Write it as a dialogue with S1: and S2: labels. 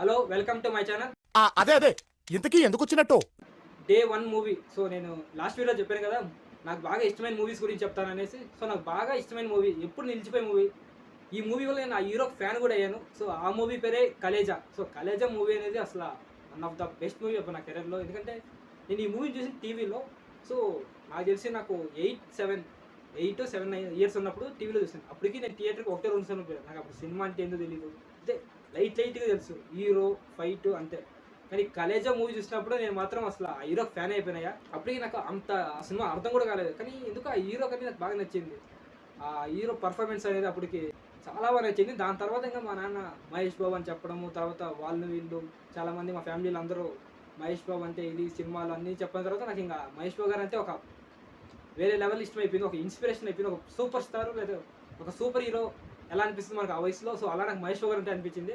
S1: Hello welcome to my channel.
S2: అదే అదే ఇంతకీ ఎందుకు వచ్చినట్టు?
S1: Day 1 movie. సో నేను లాస్ట్ వీడియో చెప్పాను కదా, నాకు బాగా ఇష్టమైన మూవీస్ గురించి చెప్తాననేసి. సో నాకు బాగా ఇష్టమైన మూవీ, ఎప్పుడు నిలిచిపోయే మూవీ, ఈ మూవీ వల్ల నేను ఆ హీరో ఫ్యాన్ కూడా అయ్యాను. సో ఆ మూవీ పేరే కలేజా. సో కలేజా మూవీ అనేది అసలు one of the best movie of నా కెరీర్లో. ఎందుకంటే నేను ఈ మూవీ చూసి టీవీలో, సో నాకు తెలిసి నాకు 8-7 ఇయర్స్ ఉన్నప్పుడు టీవీలో చూసాను. అప్పటికి నేను థియేటర్కి ఒకటే 2 సార్లు పోయాను. నాకు అప్పుడు సినిమా అంటే ఏందో తెలియదు, అంటే లైట్గా తెలుసు, హీరో ఫైట్ అంతే. కానీ కలేజా మూవీ చూసినప్పుడు నేను మాత్రం అసలు ఆ హీరో ఫ్యాన్ అయిపోయినాయా. అప్పటికి నాకు అంత ఆ సినిమా అర్థం కూడా కాలేదు, కానీ ఎందుకు ఆ హీరో కానీ నాకు బాగా నచ్చింది. ఆ హీరో పర్ఫార్మెన్స్ అనేది అప్పటికి చాలా బాగా నచ్చింది. దాని తర్వాత ఇంకా మా నాన్న మహేష్ బాబు అని చెప్పడము, తర్వాత వాళ్ళు వీళ్ళు చాలామంది మా ఫ్యామిలీలో అందరూ మహేష్ బాబు అంటే ఇది సినిమాలు అన్నీ చెప్పిన తర్వాత నాకు ఇంకా మహేష్ బాబు గారు అంటే ఒక వేరే లెవెల్ ఇష్టం అయిపోయింది, ఒక ఇన్స్పిరేషన్ అయిపోయింది, ఒక సూపర్ స్టార్ లేదా ఒక సూపర్ హీరో ఎలా అనిపిస్తుంది మనకు ఆ వయసులో. సో అలా నాకు మహేష్ బాబు గారు అంటే అనిపించింది.